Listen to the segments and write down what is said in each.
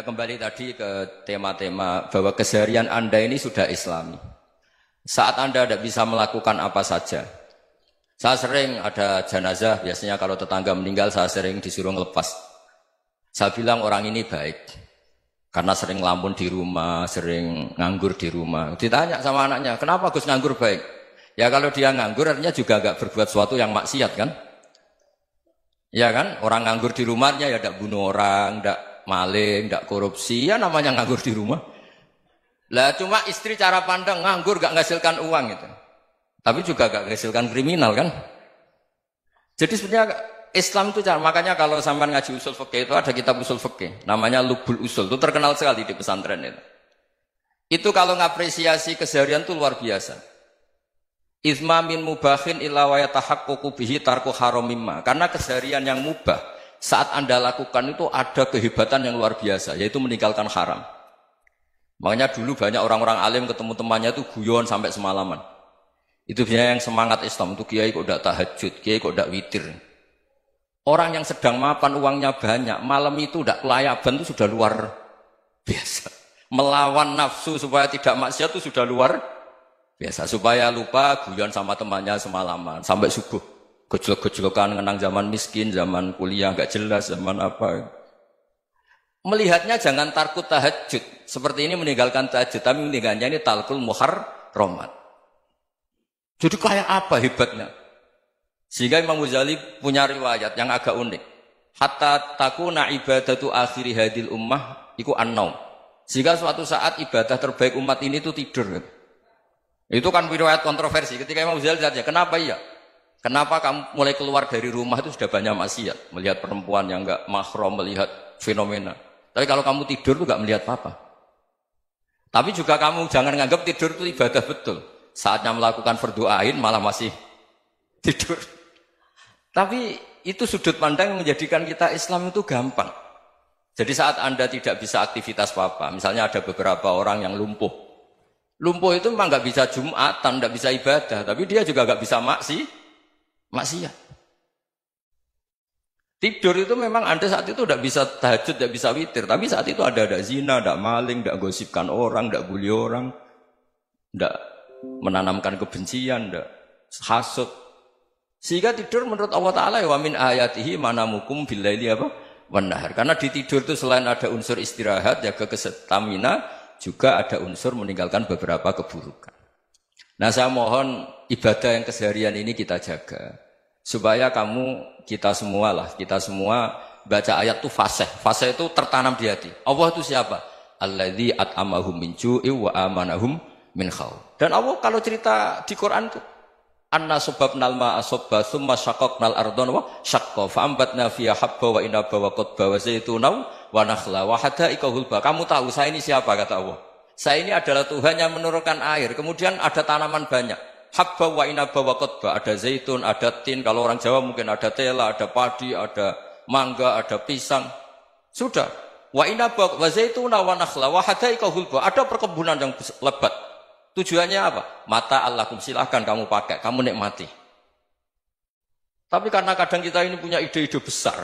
kembali tadi ke tema-tema bahwa keseharian Anda ini sudah Islami. Saat Anda tidak bisa melakukan apa saja. Saya sering ada jenazah, biasanya kalau tetangga meninggal saya sering disuruh ngelepas. Saya bilang orang ini baik. Karena sering ngelamun di rumah, sering nganggur di rumah. Ditanya sama anaknya, kenapa Gus nganggur baik? Ya kalau dia nganggur artinya juga agak berbuat sesuatu yang maksiat kan? Ya kan? Orang nganggur di rumahnya ya tidak bunuh orang, tidak maling, tidak korupsi, ya namanya nganggur di rumah. Lah cuma istri cara pandang nganggur gak menghasilkan uang itu. Tapi juga gak menghasilkan kriminal kan? Jadi sebenarnya Islam itu cara, makanya kalau sampai ngaji usul fikih itu ada kitab usul fikih, namanya Lubul Usul, itu terkenal sekali di pesantren itu. Itu kalau ngapresiasi keseharian itu luar biasa. Izma min mubahin illa wa yatahaqqaqu bihi tarku haramimma. Karena keseharian yang mubah saat Anda lakukan itu ada kehebatan yang luar biasa, yaitu meninggalkan haram. Makanya dulu banyak orang-orang alim ketemu temannya itu guyon sampai semalaman. Itu biasanya yang semangat Islam itu kiai kok tidak tahajud, kiai kok tidak witir. Orang yang sedang mapan uangnya banyak, malam itu tidak kelayaban itu sudah luar biasa. Melawan nafsu supaya tidak maksiat itu sudah luar biasa. Supaya lupa guyon sama temannya semalaman sampai subuh. Gejolak-gejolokan ngenang zaman miskin, zaman kuliah nggak jelas, zaman apa. Melihatnya jangan tarkut tahajud. Seperti ini meninggalkan tahajud, tapi meninggalkannya ini talkul muharramat. Jadi kayak apa hebatnya? Sehingga Imam Ghazali punya riwayat yang agak unik. Hatta takuna ibadatu akhiri hadil ummah iku an-naum. Sehingga suatu saat ibadah terbaik umat ini itu tidur. Itu kan riwayat kontroversi. Ketika Imam Ghazali tanya, kenapa iya? Kenapa kamu mulai keluar dari rumah itu sudah banyak maksiat? Melihat perempuan yang enggak mahram, melihat fenomena. Tapi kalau kamu tidur itu enggak melihat apa-apa. Tapi juga kamu jangan nganggap tidur itu ibadah betul. Saatnya melakukan fardu ain malah masih tidur. Tapi itu sudut pandang yang menjadikan kita Islam itu gampang. Jadi saat Anda tidak bisa aktivitas apa-apa, misalnya ada beberapa orang yang lumpuh. Lumpuh itu memang nggak bisa Jumatan, nggak bisa ibadah, tapi dia juga nggak bisa maksiat. Tidur itu memang Anda saat itu tidak bisa tahajud, tidak bisa witir, tapi saat itu ada zina, ada maling, tidak gosipkan orang, tidak bully orang, tidak menanamkan kebencian, tidak hasud. Sehingga tidur menurut Allah Ta'ala wa min ayatihi manamukum billaili apa? Wan-nahar. Karena di tidur itu selain ada unsur istirahat, jaga stamina, juga ada unsur meninggalkan beberapa keburukan. Nah saya mohon ibadah yang keseharian ini kita jaga. Supaya kita semua baca ayat itu fasih. Fasih itu tertanam di hati. Allah itu siapa? Alladzi at'amahum min ju'i wa amanahum min khauf. Dan Allah kalau cerita di Quran itu anna sababnal ma'a sabba thumma syaqqaqnal ardha wa syaqqa fa ambatna fiha habba wa inaba wa qadba wa zaituna wa nakhla wa hadaika hulba. Kamu tahu saya ini siapa kata Allah? Saya ini adalah Tuhan yang menurunkan air. Kemudian ada tanaman banyak. Habba wa inaba wa qadba, ada zaitun, ada tin, kalau orang Jawa mungkin ada tela, ada padi, ada mangga, ada pisang. Sudah. Wa inaba wa zaituna wa nakhla wa hadaika hulba. Ada perkebunan yang lebat. Tujuannya apa? Mata Allahkum, silahkan kamu pakai, kamu nikmati. Tapi karena kadang kita ini punya ide-ide besar.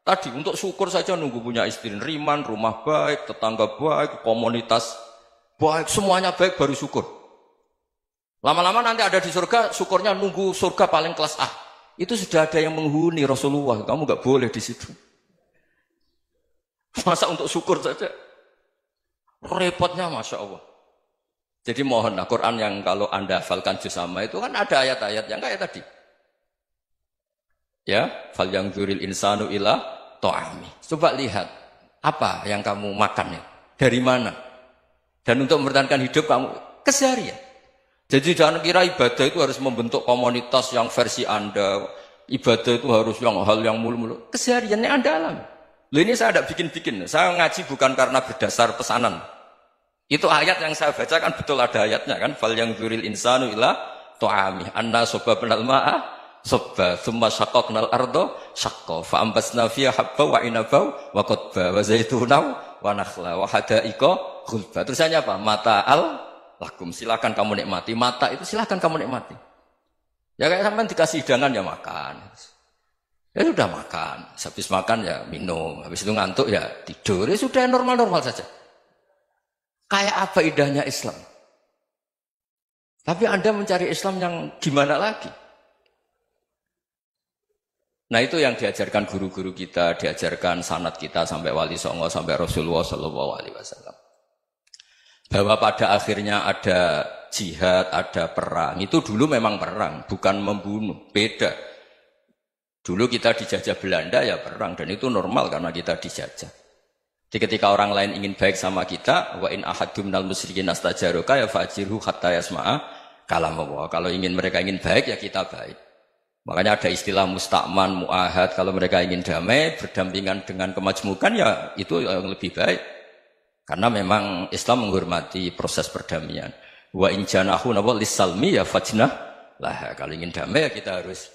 Tadi untuk syukur saja nunggu punya istri riman, rumah baik, tetangga baik, komunitas baik, semuanya baik baru syukur. Lama-lama nanti ada di surga, syukurnya nunggu surga paling kelas A. Itu sudah ada yang menghuni Rasulullah, kamu nggak boleh di situ. Masa untuk syukur saja? Repotnya Masya Allah. Jadi mohonlah Quran yang kalau Anda hafalkan juz sama itu kan ada ayat-ayat yang kayak tadi. Ya, fal yang dzuril insanu ila ta'ami. Coba lihat apa yang kamu makan ya? Dari mana? Dan untuk mempertahankan hidup kamu keseharian. Jadi jangan kira ibadah itu harus membentuk komunitas yang versi Anda. Ibadah itu harus yang hal yang mulu-mulu. Kesehariannya Anda alami. Loh ini saya tidak bikin-bikin. Saya ngaji bukan karena berdasar pesanan. Itu ayat yang saya baca kan betul ada ayatnya kan. Fal yang dzuril insanu ila ta'ami. Anna sababnal ma'a sabba thumma syaqqaqnal arda syaqqa fa ambasna fiha habba wa inaba wa qadba wa zaituna wa nakhla wa hadaika ghulba. Terusannya apa? Mata'al lakum, silakan kamu nikmati. Mata itu silakan kamu nikmati. Ya kayak sampean dikasih hidangan ya makan. Ya sudah makan, habis makan ya minum, habis itu ngantuk ya tidur, ya sudah normal-normal saja. Kayak apa indahnya Islam? Tapi Anda mencari Islam yang gimana lagi? Nah itu yang diajarkan guru-guru kita, diajarkan sanad kita sampai Wali Songo, sampai Rasulullah SAW. Bahwa pada akhirnya ada jihad, ada perang. Itu dulu memang perang, bukan membunuh, beda. Dulu kita dijajah Belanda ya perang, dan itu normal karena kita dijajah. Jadi ketika orang lain ingin baik sama kita, wa in ahadum minal musyrikin astajaroka ya fajirhu hatta yasma'a kalam Allah. Kalau mereka ingin baik ya kita baik. Makanya ada istilah musta'man, mu'ahad. Kalau mereka ingin damai, berdampingan dengan kemajmukan ya itu yang lebih baik. Karena memang Islam menghormati proses perdamaian. Wa in janahu lis-salmi ya fajnah lah. Kalau ingin damai ya kita harus